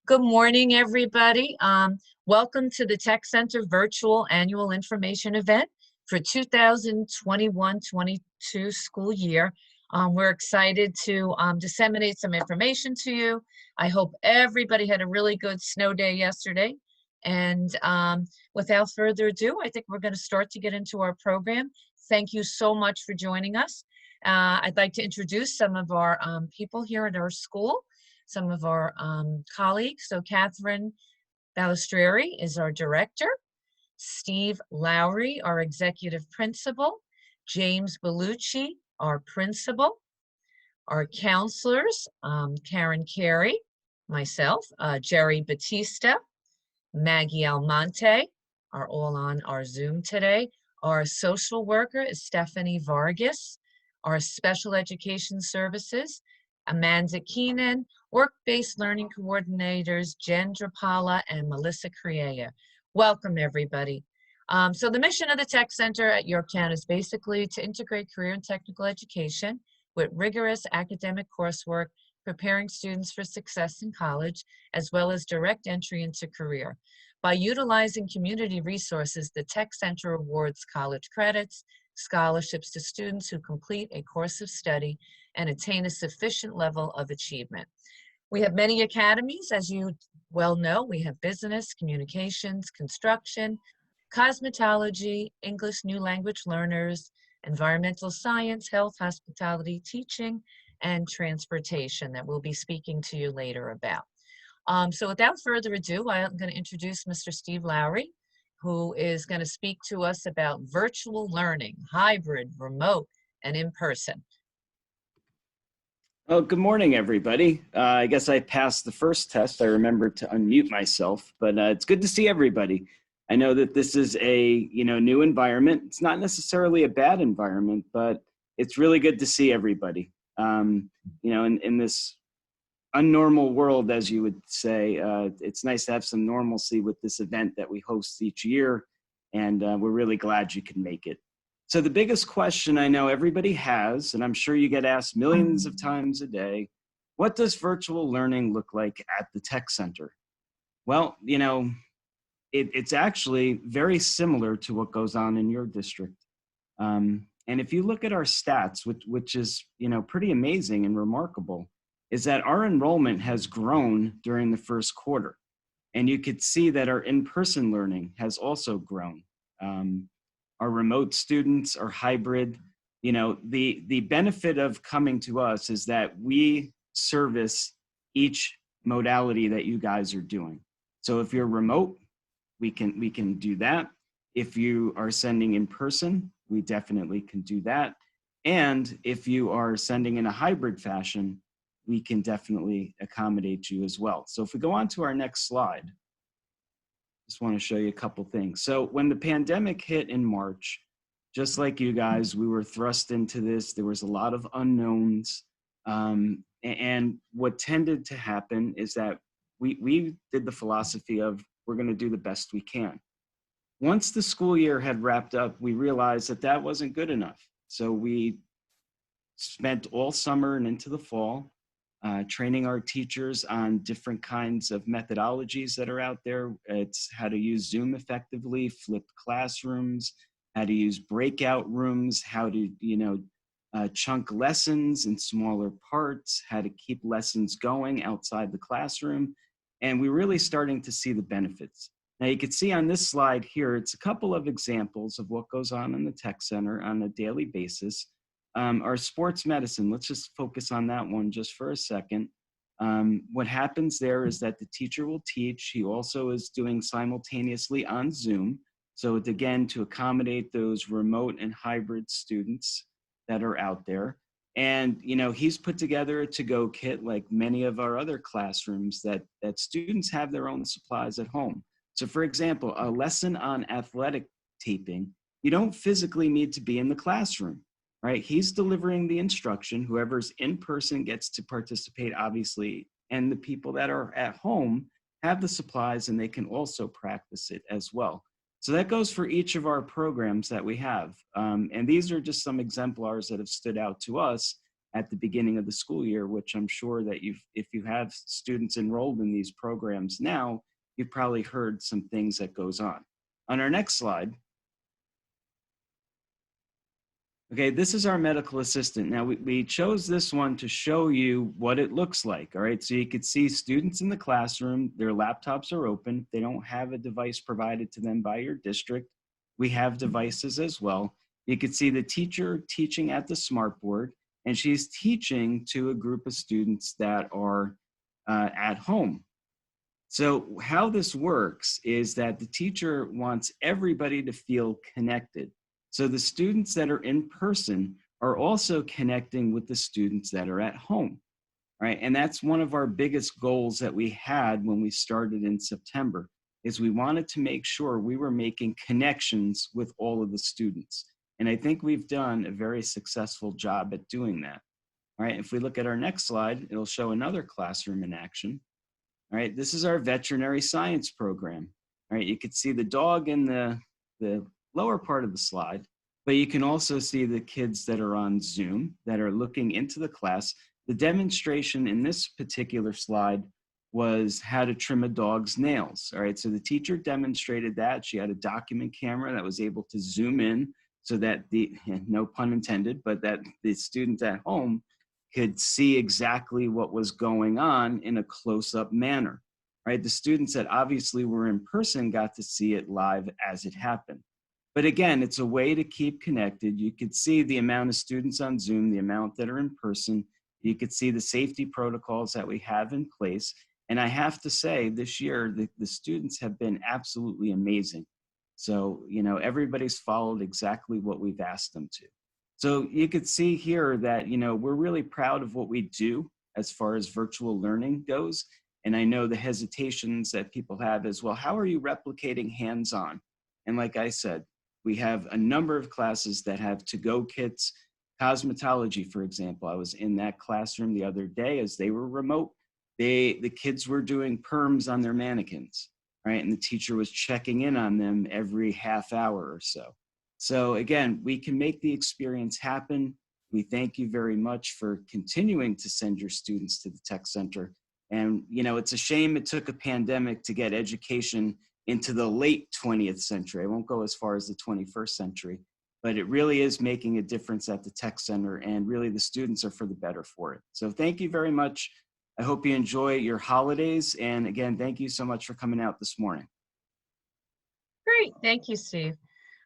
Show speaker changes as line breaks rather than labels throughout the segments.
Good morning, everybody. Welcome to the Tech Center Virtual Annual Information Event for 2021-22 school year. We're excited to disseminate some information to you. I hope everybody had a really good snow day yesterday. And without further ado, I think we're going to start to get into our program. Thank you so much for joining us. I'd like to introduce some of our people here at our school. Some of our colleagues. So Catherine Balistreri is our director, Steve Lowry, our executive principal, James Bellucci, our principal, our counselors, Karen Carey, myself, Jerry Batista, Maggie Almonte are all on our Zoom today. Our social worker is Stephanie Vargas, our special education services, Amanda Keenan, WorkBased Learning coordinators, Jen Drapala and Melissa Criella. Welcome, everybody. So the mission of the Tech Center at Yorktown is basically to integrate career and technical education with rigorous academic coursework, preparing students for success in college, as well as direct entry into career. By utilizing community resources, the Tech Center awards college credits, scholarships to students who complete a course of study and attain a sufficient level of achievement. We have many academies, as you well know. We have business, communications, construction, cosmetology, English new language learners, environmental science, health, hospitality, teaching, and transportation that we'll be speaking to you later about. So without further ado, I'm going to introduce Mr. Steve Lowry, who is going to speak to us about virtual learning, hybrid, remote, and in-person.
Well, good morning, everybody. I guess I passed the first test. I remembered to unmute myself, but it's good to see everybody. I know that this is a new environment. It's not necessarily a bad environment, but it's really good to see everybody. In this unnormal world, as you would say, it's nice to have some normalcy with this event that we host each year, and we're really glad you can make it. So the biggest question I know everybody has, and I'm sure you get asked millions of times a day, what does virtual learning look like at the Tech Center? Well, it's actually very similar to what goes on in your district. And if you look at our stats, which is pretty amazing and remarkable, is that our enrollment has grown during the first quarter. And you could see that our in-person learning has also grown. Our remote students are hybrid. The benefit of coming to us is that we service each modality that you guys are doing. So if you're remote, we can do that. If you are sending in person, we definitely can do that. And if you are sending in a hybrid fashion, we can definitely accommodate you as well. So if we go on to our next slide, just want to show you a couple things. So when the pandemic hit in March, just like you guys, we were thrust into this. There was a lot of unknowns. And what tended to happen is that we did the philosophy of we're going to do the best we can. Once the school year had wrapped up, we realized that that wasn't good enough. So we spent all summer and into the fall training our teachers on different kinds of methodologies that are out there. It's how to use Zoom effectively, flipped classrooms, how to use breakout rooms, how to, chunk lessons in smaller parts, how to keep lessons going outside the classroom. And we're really starting to see the benefits. Now you can see on this slide here, it's a couple of examples of what goes on in the Tech Center on a daily basis. Our sports medicine, let's just focus on that one just for a second. What happens there is that the teacher will teach. He also is doing simultaneously on Zoom. So it's, again, to accommodate those remote and hybrid students that are out there. And, he's put together a to-go kit like many of our other classrooms that students have their own supplies at home. So for example, a lesson on athletic taping, you don't physically need to be in the classroom. Right? He's delivering the instruction. Whoever's in person gets to participate, obviously, and the people that are at home have the supplies and they can also practice it as well. So that goes for each of our programs that we have. And these are just some exemplars that have stood out to us at the beginning of the school year, which I'm sure that if you have students enrolled in these programs now, you've probably heard some things that goes on. On our next slide, okay, this is our medical assistant. Now, we chose this one to show you what it looks like, all right? So you could see students in the classroom, their laptops are open. They don't have a device provided to them by your district. We have devices as well. You could see the teacher teaching at the smartboard, and she's teaching to a group of students that are at home. So how this works is that the teacher wants everybody to feel connected. So the students that are in person are also connecting with the students that are at home, right? And that's one of our biggest goals that we had when we started in September, is we wanted to make sure we were making connections with all of the students. And I think we've done a very successful job at doing that. All right, if we look at our next slide, it'll show another classroom in action. All right, this is our veterinary science program. All right, you can see the dog in the lower part of the slide, but you can also see the kids that are on Zoom that are looking into the class. The demonstration in this particular slide was how to trim a dog's nails. All right, so the teacher demonstrated that. She had a document camera that was able to zoom in so that no pun intended, but that the students at home could see exactly what was going on in a close-up manner, right? The students that obviously were in person got to see it live as it happened. But again, it's a way to keep connected. You could see the amount of students on Zoom, the amount that are in person. You could see the safety protocols that we have in place. And I have to say, this year, the students have been absolutely amazing. So, you know, everybody's followed exactly what we've asked them to. So you could see here that, you know, we're really proud of what we do as far as virtual learning goes. And I know the hesitations that people have is, well, how are you replicating hands-on? And like I said, we have a number of classes that have to-go kits. Cosmetology, for example, I was in that classroom the other day as they were remote. The kids were doing perms on their mannequins, right? And the teacher was checking in on them every half hour or so. So again, we can make the experience happen. We thank you very much for continuing to send your students to the Tech Center. And you know, it's a shame it took a pandemic to get education into the late 20th century. I won't go as far as the 21st century, but it really is making a difference at the Tech Center, and really the students are for the better for it. So thank you very much. I hope you enjoy your holidays. And again, thank you so much for coming out this morning.
Great, thank you, Steve.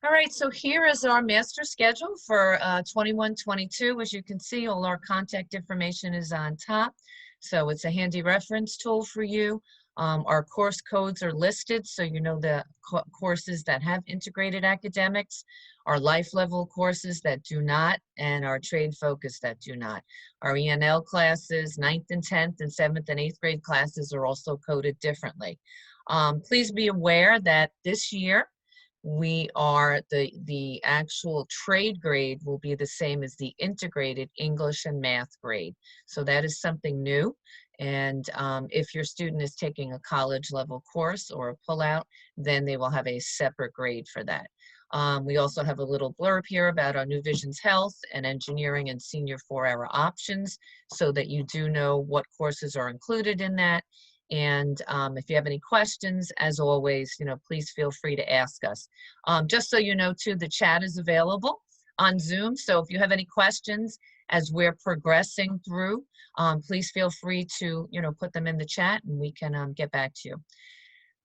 All right, so here is our master schedule for 21-22. As you can see, all our contact information is on top. So it's a handy reference tool for you. Our course codes are listed, so you know the courses that have integrated academics, our life level courses that do not, and our trade focus that do not. Our ENL classes, 9th and 10th and 7th and 8th grade classes are also coded differently. Please be aware that this year, the actual trade grade will be the same as the integrated English and math grade. So that is something new. And if your student is taking a college level course or a pullout, then they will have a separate grade for that. We also have a little blurb here about our New Visions Health and Engineering and Senior 4-hour options, so that you do know what courses are included in that. And if you have any questions, as always, you know, please feel free to ask us. Just so you know, too, the chat is available on Zoom. So if you have any questions as we're progressing through, please feel free to, you know, put them in the chat and we can get back to you.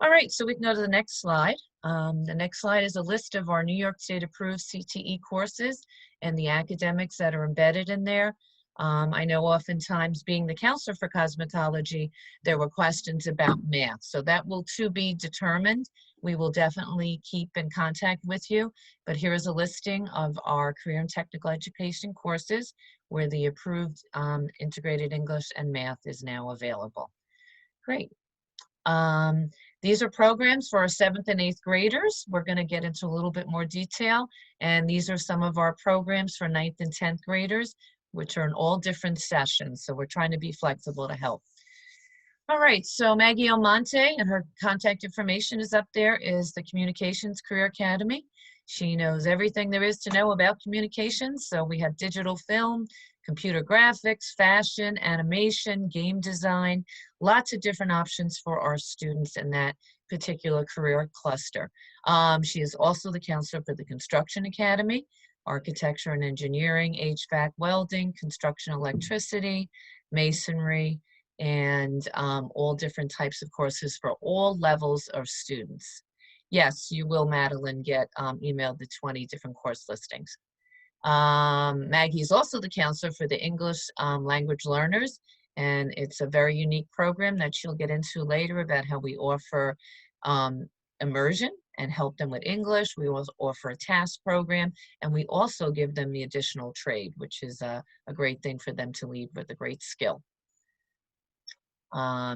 All right, so we can go to the next slide. The next slide is a list of our New York State approved CTE courses and the academics that are embedded in there. I know oftentimes, being the counselor for cosmetology, there were questions about math. So that will to be determined. We will definitely keep in contact with you. But here is a listing of our career and technical education courses where the approved integrated English and math is now available. Great. These are programs for our 7th and 8th graders. We're going to get into a little bit more detail. And these are some of our programs for 9th and 10th graders, which are in all different sessions. So we're trying to be flexible to help. All right, so Maggie Almonte, and her contact information is up there, is the Communications Career Academy. She knows everything there is to know about communications. So we have digital film, computer graphics, fashion, animation, game design, lots of different options for our students in that particular career cluster. She is also the counselor for the Construction Academy, architecture and engineering, HVAC, welding, construction, electricity, masonry, and all different types of courses for all levels of students. Yes, you will, Madeline, get emailed the 20 different course listings. Maggie is also the counselor for the English language learners, and it's a very unique program that she'll get into later about how we offer immersion and help them with English. We also offer a task program, and we also give them the additional trade, which is a great thing for them to leave with a great skill.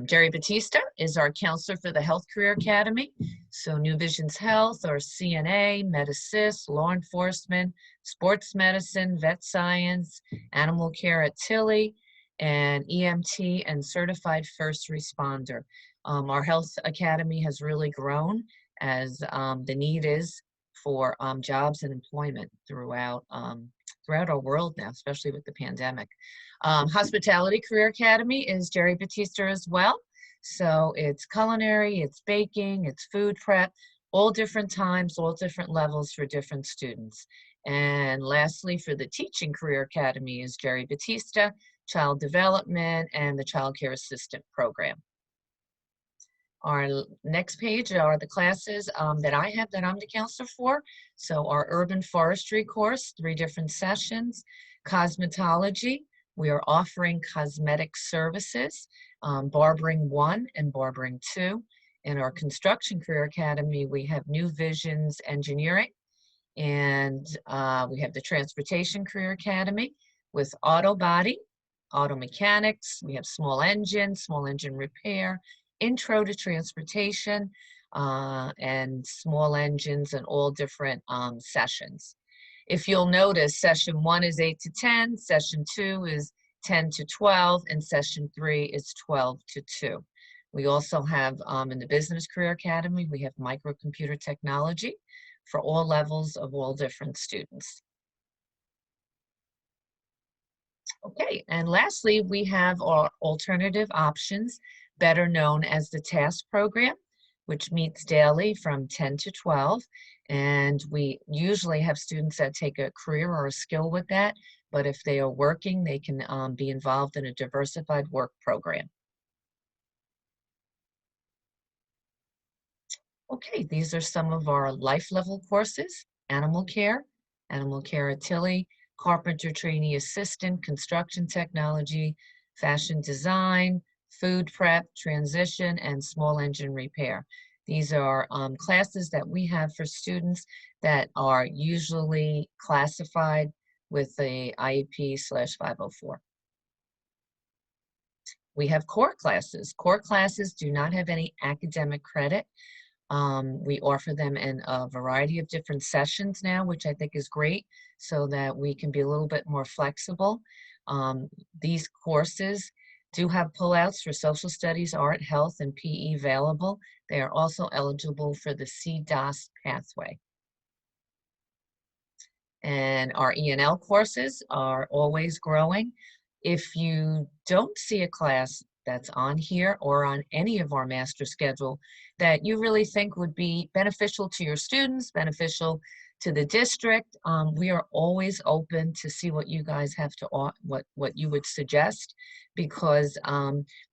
Jerry Batista is our counselor for the Health Career Academy. So New Visions Health, or CNA, MedAssist, law enforcement, sports medicine, vet science, animal care at Tilly, and EMT and certified first responder. Our Health Academy has really grown as the need is for jobs and employment throughout our world now, especially with the pandemic. Hospitality Career Academy is Jerry Batista as well. So it's culinary, it's baking, it's food prep, all different times, all different levels for different students. And lastly, for the Teaching Career Academy is Jerry Batista, Child Development, and the Child Care Assistant Program. Our next page are the classes that I have that I'm the counselor for. So our urban forestry course, 3 different sessions. Cosmetology, we are offering cosmetic services, barbering 1 and barbering 2. In our Construction Career Academy, we have New Visions Engineering, and we have the Transportation Career Academy with auto body, auto mechanics. We have small engine repair, intro to transportation, and small engines, and all different sessions. If you'll notice, session 1 is 8 to 10, session 2 is 10 to 12, and session 3 is 12 to 2. We also have in the Business Career Academy, we have microcomputer technology for all levels of all different students. Okay, and lastly, we have our alternative options, better known as the TASK program, which meets daily from 10 to 12. And we usually have students that take a career or a skill with that, but if they are working, they can be involved in a diversified work program. Okay, these are some of our life level courses: animal care at Tilly, carpenter trainee assistant, construction technology, fashion design, food prep, transition, and small engine repair. These are classes that we have for students that are usually classified with the IEP/504. We have core classes. Core classes do not have any academic credit. We offer them in a variety of different sessions now, which I think is great, so that we can be a little bit more flexible. These courses do have pullouts for social studies, art, health, and PE available. They are also eligible for the CDOS pathway. And our E&L courses are always growing. If you don't see a class that's on here or on any of our master schedule that you really think would be beneficial to your students, beneficial to the district, we are always open to see what you guys have to, what you would suggest, because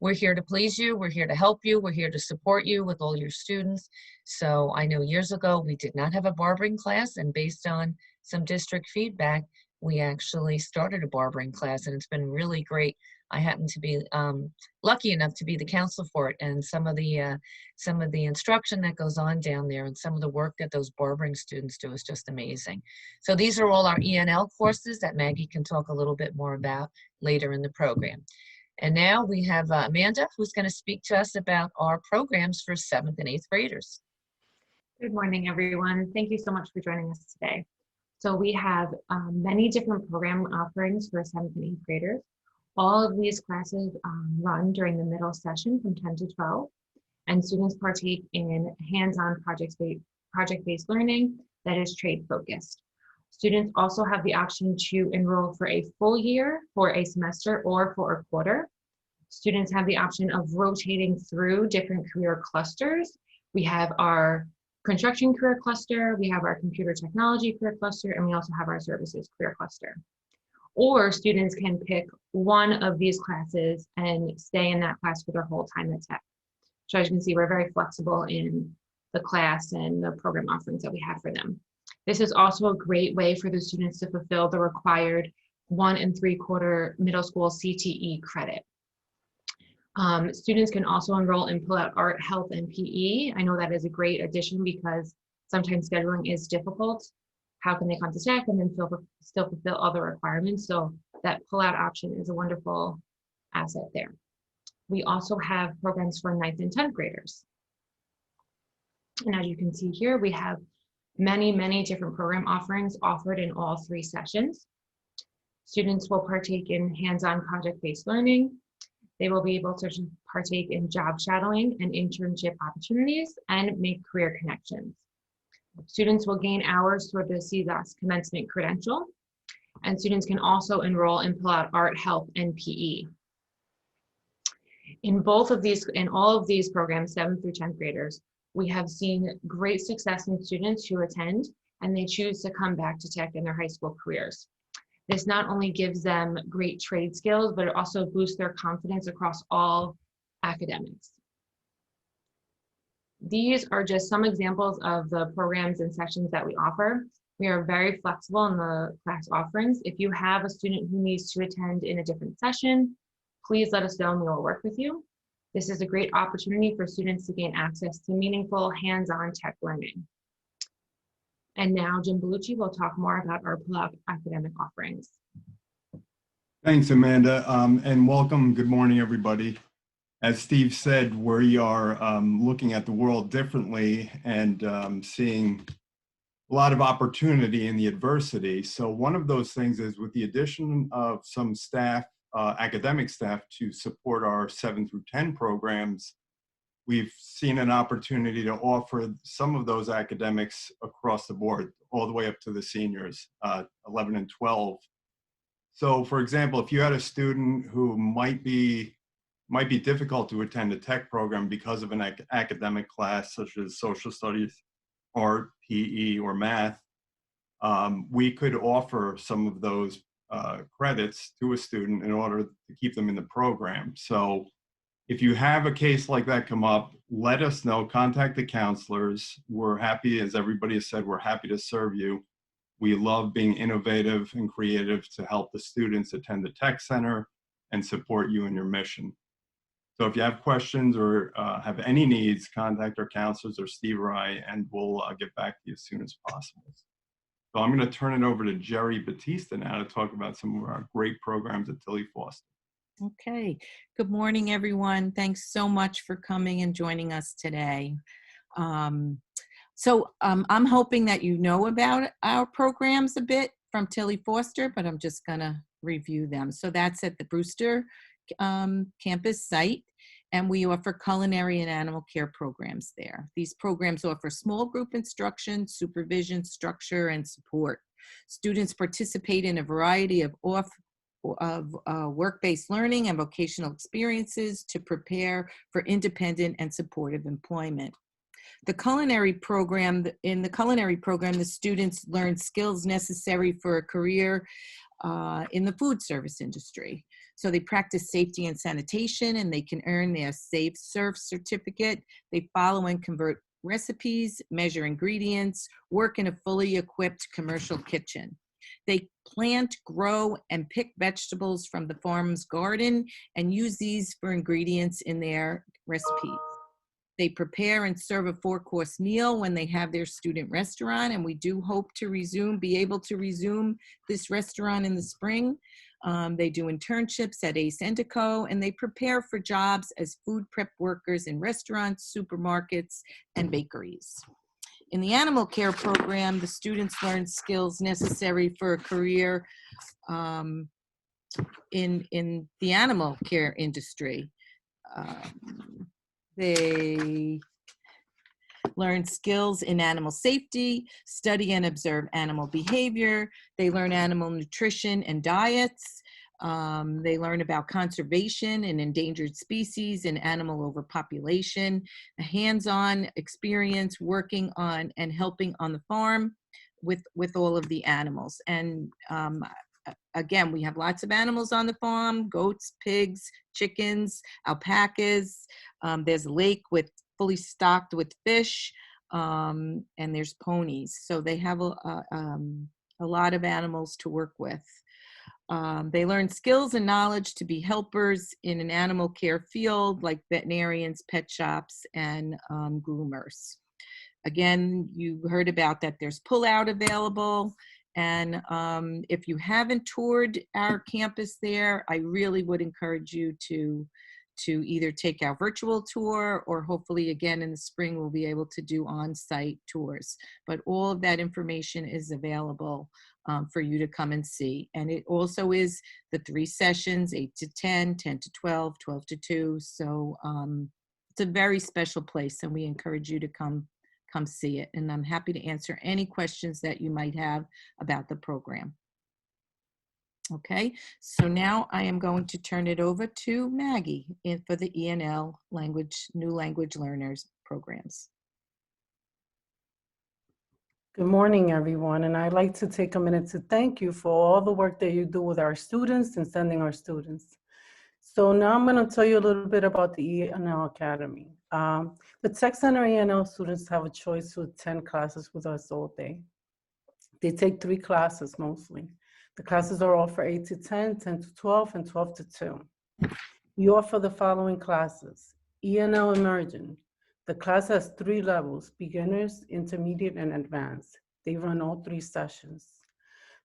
we're here to please you, we're here to help you, we're here to support you with all your students. So I know years ago we did not have a barbering class, and based on some district feedback, we actually started a barbering class, and it's been really great. I happen to be lucky enough to be the counselor for it, and some of the instruction that goes on down there and some of the work that those barbering students do is just amazing. So these are all our E&L courses that Maggie can talk a little bit more about later in the program. And now we have Amanda, who's going to speak to us about our programs for 7th and 8th graders.
Good morning, everyone. Thank you so much for joining us today. So we have many different program offerings for 7th and 8th graders. All of these classes run during the middle session from 10 to 12, and students partake in hands-on project-based learning that is trade focused. Students also have the option to enroll for a full year, for a semester, or for a quarter. Students have the option of rotating through different career clusters. We have our construction career cluster, we have our computer technology career cluster, and we also have our services career cluster. Or students can pick one of these classes and stay in that class for their whole time at Tech. So as you can see, we're very flexible in the class and the program offerings that we have for them. This is also a great way for the students to fulfill the required 1 3/4 middle school CTE credit. Students can also enroll and pull out art, health, and PE. I know that is a great addition because sometimes scheduling is difficult. How can they come to Tech and then still fulfill other requirements? So that pull-out option is a wonderful asset there. We also have programs for 9th and 10th graders. And as you can see here, we have many different program offerings offered in all 3 sessions. Students will partake in hands-on project-based learning. They will be able to partake in job shadowing and internship opportunities and make career connections. Students will gain hours toward the CSAS commencement credential, and students can also enroll and pull out art, health, and PE. In all of these programs, 7th through 10th graders, we have seen great success in students who attend and they choose to come back to Tech in their high school careers. This not only gives them great trade skills, but it also boosts their confidence across all academics. These are just some examples of the programs and sessions that we offer. We are very flexible in the class offerings. If you have a student who needs to attend in a different session, please let us know and we will work with you. This is a great opportunity for students to gain access to meaningful hands-on Tech learning. And now Jim Bellucci will talk more about our pull-out academic offerings.
Thanks, Amanda, and welcome. Good morning, everybody. As Steve said, we are looking at the world differently and seeing a lot of opportunity in the adversity. So one of those things is with the addition of some staff, academic staff to support our 7 through 10 programs, we've seen an opportunity to offer some of those academics across the board, all the way up to the seniors, 11 and 12. So for example, if you had a student who might be difficult to attend a Tech program because of an academic class such as social studies, art, PE, or math, we could offer some of those credits to a student in order to keep them in the program. So if you have a case like that come up, let us know, contact the counselors. We're happy, as everybody has said, we're happy to serve you. We love being innovative and creative to help the students attend the Tech Center and support you in your mission. So if you have questions or have any needs, contact our counselors or Steve or I, and we'll get back to you as soon as possible. So I'm going to turn it over to Jerry Batista now to talk about some of our great programs at Tilly Foster.
Okay, good morning, everyone. Thanks so much for coming and joining us today. I'm hoping that you know about our programs a bit from Tilly Foster, but I'm just gonna review them. So that's at the Brewster campus site, and we offer culinary and animal care programs there. These programs offer small group instruction, supervision, structure, and support. Students participate in a variety of work-based learning and vocational experiences to prepare for independent and supportive employment. In the culinary program, the students learn skills necessary for a career in the food service industry. So they practice safety and sanitation, and they can earn their Safe Serve certificate. They follow and convert recipes, measure ingredients, work in a fully equipped commercial kitchen. They plant, grow, and pick vegetables from the farm's garden and use these for ingredients in their recipes. They prepare and serve a 4-course meal when they have their student restaurant, and we do hope to be able to resume this restaurant in the spring. They do internships at Ace Endico, and they prepare for jobs as food prep workers in restaurants, supermarkets, and bakeries. In the animal care program, the students learn skills necessary for a career in the animal care industry. They learn skills in animal safety, study and observe animal behavior. They learn animal nutrition and diets. They learn about conservation and endangered species and animal overpopulation, a hands-on experience working on and helping on the farm with all of the animals. And again, we have lots of animals on the farm: goats, pigs, chickens, alpacas. There's a lake fully stocked with fish, and there's ponies. So they have a lot of animals to work with. They learn skills and knowledge to be helpers in an animal care field, like veterinarians, pet shops, and groomers. Again, you heard about that there's pull-out available. And if you haven't toured our campus there, I really would encourage you to either take our virtual tour, or hopefully again in the spring we'll be able to do on-site tours. But all of that information is available for you to come and see. And it also is the 3 sessions, 8 to 10, 10 to 12, 12 to 2. So it's a very special place, and we encourage you to come see it. And I'm happy to answer any questions that you might have about the program. Okay, so now I am going to turn it over to Maggie for the ENL New Language Learners programs.
Good morning, everyone. And I'd like to take a minute to thank you for all the work that you do with our students and sending our students. So now I'm going to tell you a little bit about the ENL Academy. The Tech Center ENL students have a choice to attend classes with us all day. They take 3 classes mostly. The classes are all for 8 to 10, 10 to 12, and 12 to 2. You offer the following classes: ENL Emerging. The class has 3 levels: beginners, intermediate, and advanced. They run all 3 sessions.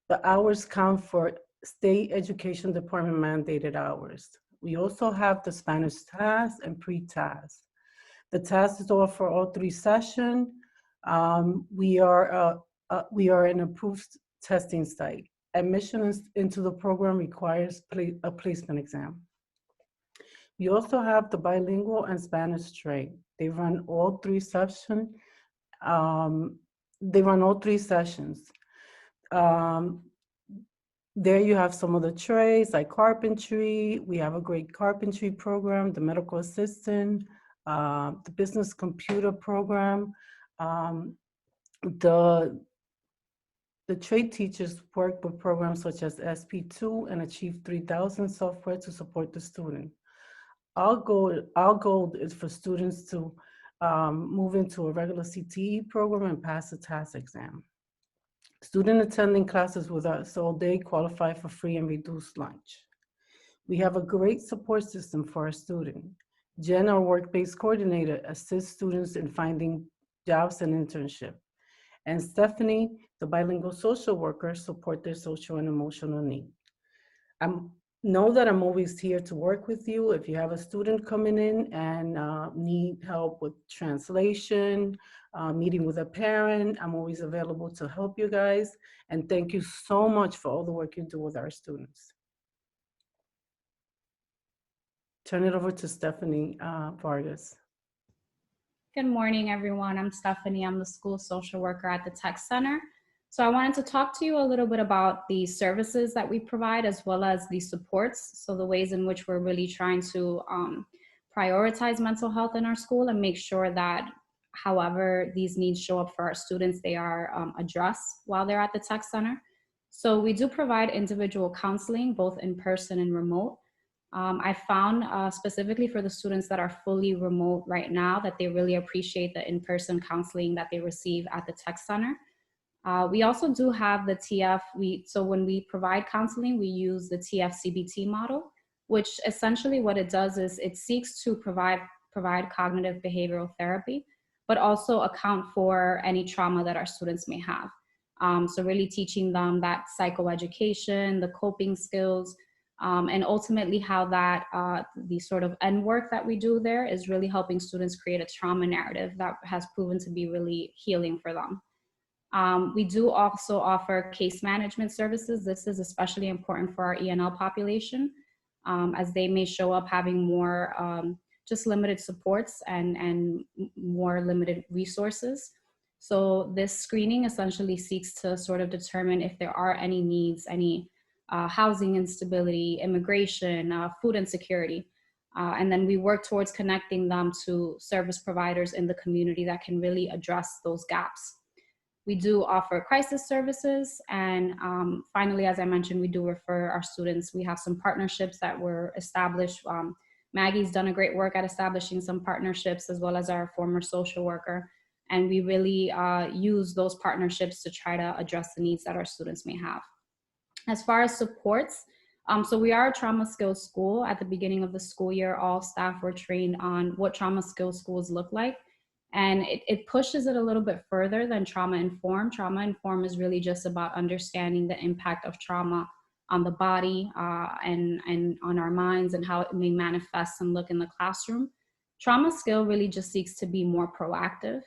The hours count for State Education Department mandated hours. We also have the Spanish TAS and pre-TAS. The TAS is offered for all 3 sessions. We are an approved testing site. Admission into the program requires a placement exam. We also have the bilingual and Spanish trade. They run all 3 sessions. There you have some of the trades like carpentry. We have a great carpentry program, the medical assistant, the business computer program. The trade teachers work with programs such as SP2 and Achieve 3000 software to support the student. Our goal is for students to move into a regular CTE program and pass the TAS exam. Students attending classes with us all day qualify for free and reduced lunch. We have a great support system for our students. Jen, our work-based coordinator, assists students in finding jobs and internship. And Stephanie, the bilingual social worker, support their social and emotional needs. Know that I'm always here to work with you. If you have a student coming in and need help with translation, meeting with a parent, I'm always available to help you guys. And thank you so much for all the work you do with our students. Turn it over to Stephanie Vargas.
Good morning, everyone. I'm Stephanie. I'm the school social worker at the Tech Center. So I wanted to talk to you a little bit about the services that we provide, as well as the supports. So the ways in which we're really trying to prioritize mental health in our school and make sure that however these needs show up for our students, they are addressed while they're at the Tech Center. So we do provide individual counseling, both in person and remote. I found specifically for the students that are fully remote right now that they really appreciate the in-person counseling that they receive at the Tech Center. We also do have the TF. So when we provide counseling, we use the TF-CBT model, which essentially what it does is it seeks to provide cognitive behavioral therapy, but also account for any trauma that our students may have. So really teaching them that psychoeducation, the coping skills, and ultimately how that the sort of end work that we do there is really helping students create a trauma narrative that has proven to be really healing for them. We do also offer case management services. This is especially important for our ENL population, as they may show up having more just limited supports and more limited resources. So this screening essentially seeks to sort of determine if there are any needs, any housing instability, immigration, food insecurity. And then we work towards connecting them to service providers in the community that can really address those gaps. We do offer crisis services. And finally, as I mentioned, we do refer our students. We have some partnerships that were established. Maggie's done a great work at establishing some partnerships, as well as our former social worker. And we really use those partnerships to try to address the needs that our students may have. As far as supports, so we are a trauma skills school. At the beginning of the school year, all staff were trained on what trauma skills schools look like. And it pushes it a little bit further than trauma informed. Trauma informed is really just about understanding the impact of trauma on the body and on our minds and how it may manifest and look in the classroom. Trauma skill really just seeks to be more proactive.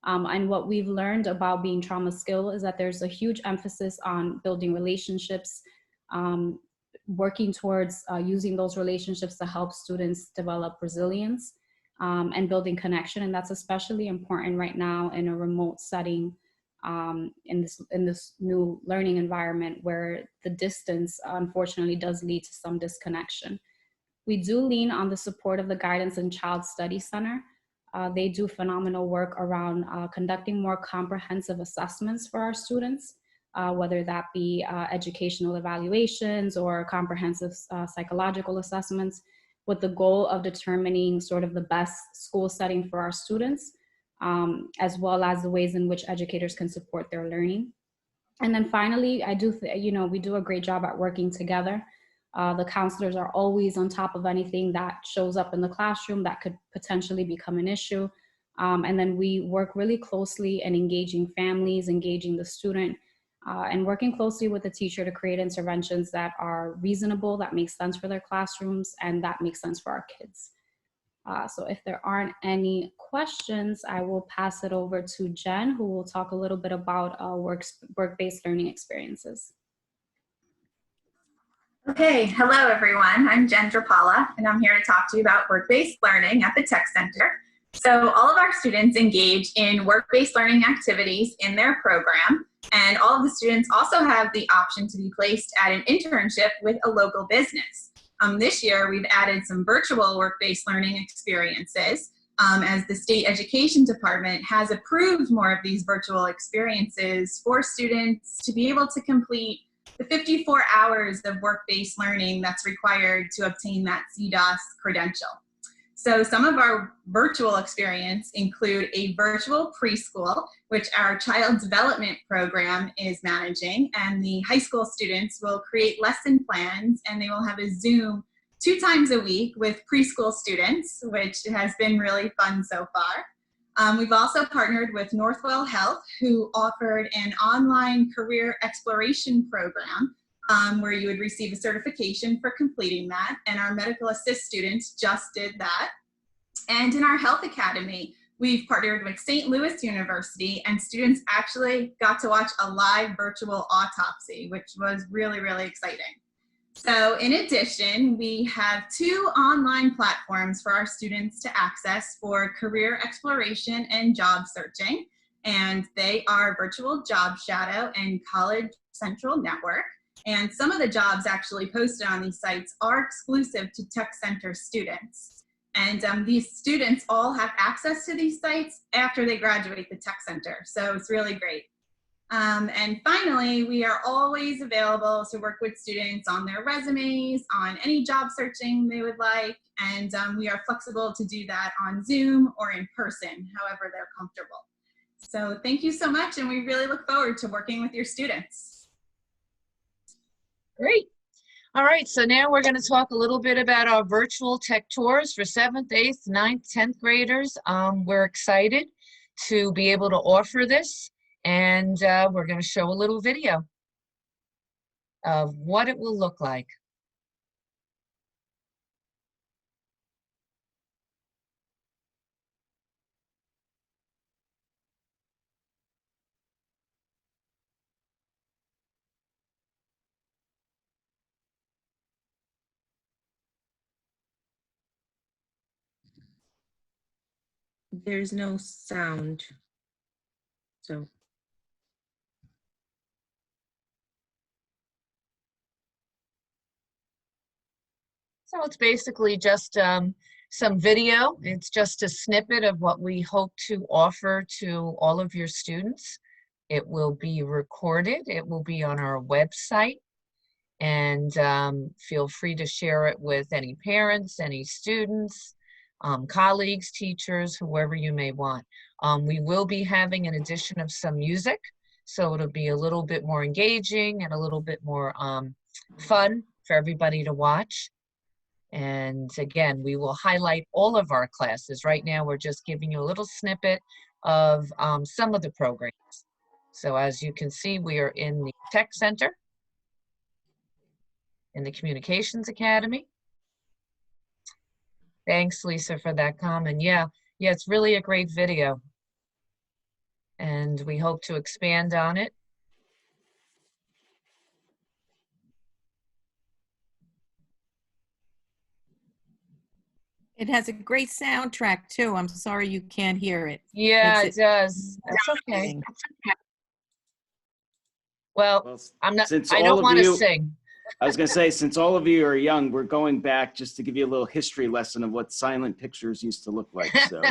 And what we've learned about being trauma skill is that there's a huge emphasis on building relationships, working towards using those relationships to help students develop resilience and building connection. And that's especially important right now in a remote setting, in this new learning environment where the distance unfortunately does lead to some disconnection. We do lean on the support of the Guidance and Child Study Center. They do phenomenal work around conducting more comprehensive assessments for our students, whether that be educational evaluations or comprehensive psychological assessments, with the goal of determining sort of the best school setting for our students, as well as the ways in which educators can support their learning. And then finally, we do a great job at working together. The counselors are always on top of anything that shows up in the classroom that could potentially become an issue. And then we work really closely in engaging families, engaging the student, and working closely with the teacher to create interventions that are reasonable, that make sense for their classrooms, and that make sense for our kids. So if there aren't any questions, I will pass it over to Jen, who will talk a little bit about work-based learning experiences.
Okay, hello everyone. I'm Jen Drapala, and I'm here to talk to you about work-based learning at the Tech Center. So all of our students engage in work-based learning activities in their program, and all of the students also have the option to be placed at an internship with a local business. This year, we've added some virtual work-based learning experiences, as the State Education Department has approved more of these virtual experiences for students to be able to complete the 54 hours of work-based learning that's required to obtain that CDOS credential. So some of our virtual experience include a virtual preschool, which our child development program is managing, and the high school students will create lesson plans and they will have a Zoom 2 times a week with preschool students, which has been really fun so far. We've also partnered with Northwell Health, who offered an online career exploration program where you would receive a certification for completing that. And our medical assist students just did that. And in our health academy, we've partnered with St. Louis University, and students actually got to watch a live virtual autopsy, which was really, really exciting. So in addition, we have 2 online platforms for our students to access for career exploration and job searching. And they are Virtual Job Shadow and College Central Network. And some of the jobs actually posted on these sites are exclusive to Tech Center students. And these students all have access to these sites after they graduate the Tech Center. So it's really great. And finally, we are always available to work with students on their resumes, on any job searching they would like, and we are flexible to do that on Zoom or in person, however they're comfortable. So thank you so much, and we really look forward to working with your students.
Great. All right, so now we're going to talk a little bit about our virtual tech tours for 7th, 8th, 9th, 10th graders. We're excited to be able to offer this. And we're going to show a little video of what it will look like.
There's no sound. So
So it's basically just some video. It's just a snippet of what we hope to offer to all of your students. It will be recorded. It will be on our website. And feel free to share it with any parents, any students, colleagues, teachers, whoever you may want. We will be having an addition of some music, so it'll be a little bit more engaging and a little bit more fun for everybody to watch. And again, we will highlight all of our classes. Right now, we're just giving you a little snippet of some of the programs. So as you can see, we are in the Tech Center, in the Communications Academy. Thanks, Lisa, for that comment. Yeah, it's really a great video. And we hope to expand on it.
it has a great soundtrack too. I'm sorry you can't hear it.
Yeah,
Makes
it does. That's okay.
interesting.
Well, I
since
don't
all of
want to
you,
sing.
I was going to say, since all of you are young, we're going back just to give you a little history lesson of what silent pictures used to look like. So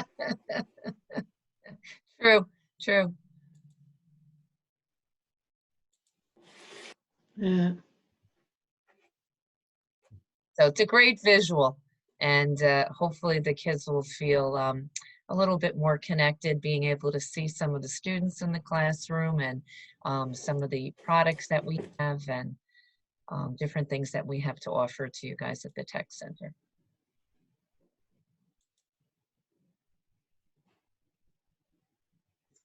True.
yeah.
So it's a great visual, and hopefully the kids will feel a little bit more connected, being able to see some of the students in the classroom and some of the products that we have and different things that we have to offer to you guys at the Tech Center.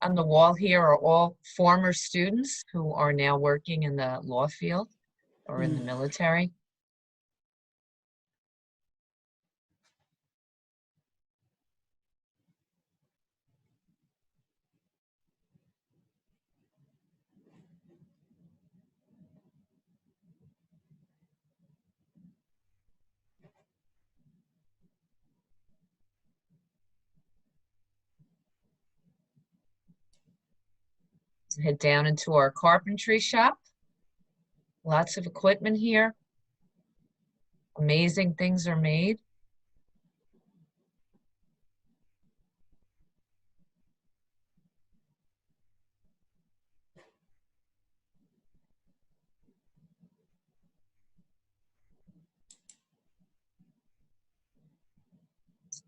On the wall here are all former students who are now working in the law field or in the military. Head down into our carpentry shop. Lots of equipment here. Amazing things are made.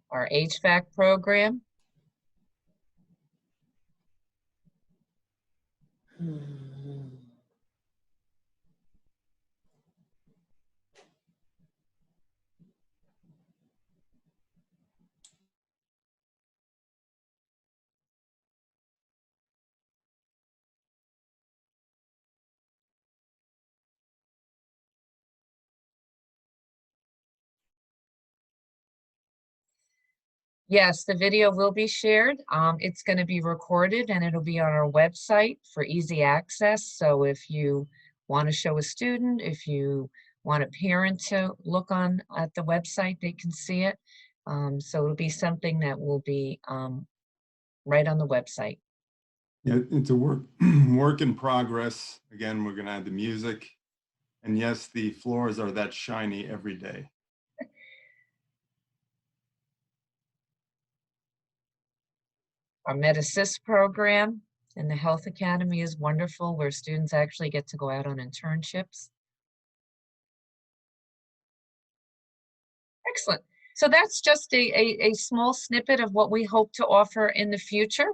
Our HVAC program. Yes, the video will be shared. It's going to be recorded and it'll be on our website for easy access. So if you want to show a student, if you want a parent to look on at the website, they can see it. So it'll be something that will be right on the website.
Yeah, it's a work in progress. Again, we're going to add the music. And yes, the floors are that shiny every day.
Our MedAssist program in the Health Academy is wonderful, where students actually get to go out on internships. Excellent. So that's just a small snippet of what we hope to offer in the future.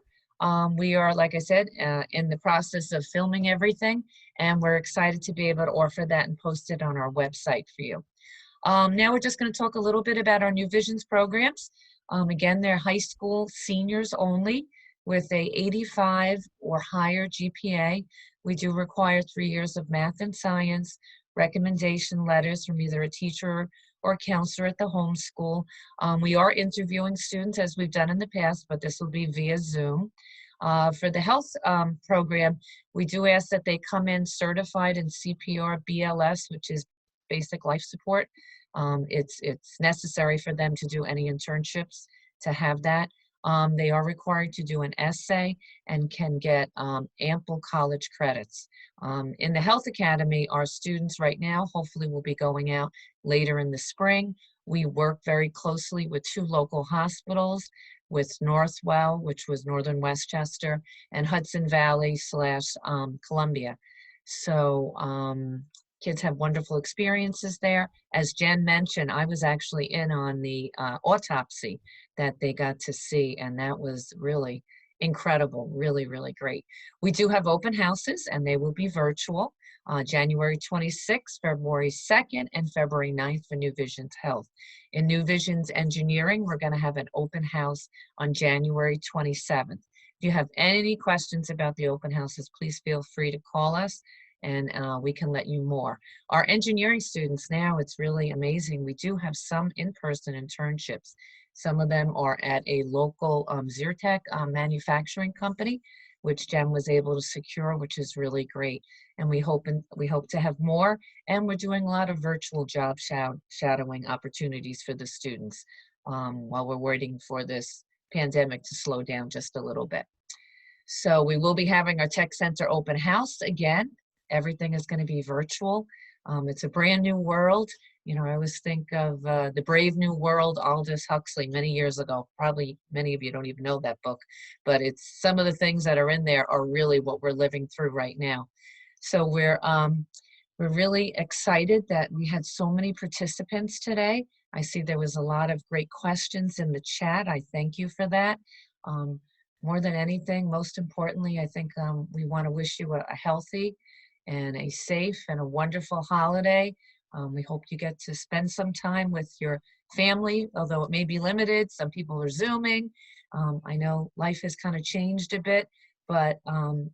We are, like I said, in the process of filming everything, and we're excited to be able to offer that and post it on our website for you. Now we're just going to talk a little bit about our New Visions programs. Again, they're high school seniors only with a 85 or higher GPA. We do require 3 years of math and science, recommendation letters from either a teacher or counselor at the home school. We are interviewing students as we've done in the past, but this will be via Zoom. For the health program, we do ask that they come in certified in CPR BLS, which is basic life support. It's necessary for them to do any internships to have that. They are required to do an essay and can get ample college credits. In the Health Academy, our students right now hopefully will be going out later in the spring. We work very closely with 2 local hospitals, with Northwell, which was Northern Westchester, and Hudson Valley / Columbia. So kids have wonderful experiences there. As Jen mentioned, I was actually in on the autopsy that they got to see, and that was really incredible, really, really great. We do have open houses, and they will be virtual, January 26th, February 2nd, and February 9th for New Visions Health. In New Visions Engineering, we're going to have an open house on January 27th. If you have any questions about the open houses, please feel free to call us, and we can let you more. Our engineering students now, it's really amazing. We do have some in-person internships. Some of them are at a local Zyrtec manufacturing company, which Jen was able to secure, which is really great. And we hope to have more. And we're doing a lot of virtual job shadowing opportunities for the students while we're waiting for this pandemic to slow down just a little bit. So we will be having our Tech Center open house again. Everything is going to be virtual. It's a brand new world. You know, I always think of The Brave New World, Aldous Huxley, many years ago. Probably many of you don't even know that book, but it's some of the things that are in there are really what we're living through right now. So we're really excited that we had so many participants today. I see there was a lot of great questions in the chat. I thank you for that. More than anything, most importantly, I think we want to wish you a healthy and a safe and a wonderful holiday. We hope you get to spend some time with your family, although it may be limited. Some people are Zooming. I know life has kind of changed a bit, but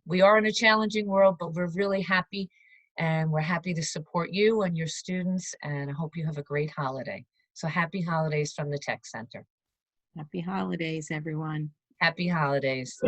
we are in a challenging world, but we're really happy, and we're happy to support you and your students, and I hope you have a great holiday. So happy holidays from the Tech Center.
Happy holidays, everyone.
Happy holidays.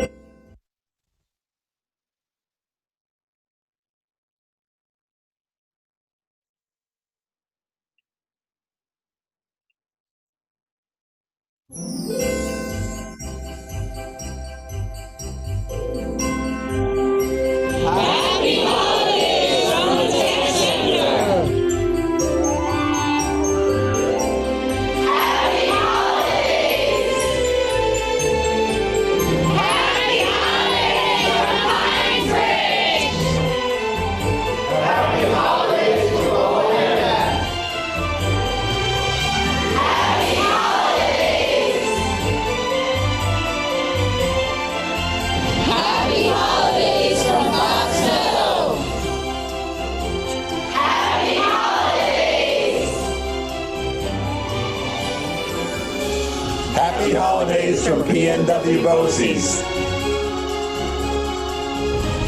Happy holidays from PNW BOCES.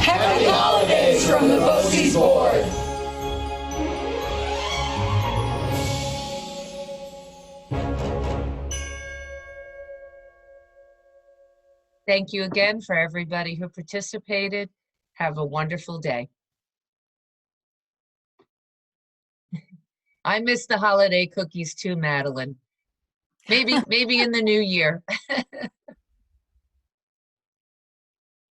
Happy holidays from the BOCES board.
Thank you again for everybody who participated. Have a wonderful day. I miss the holiday cookies too, Madeline. Maybe in the new year.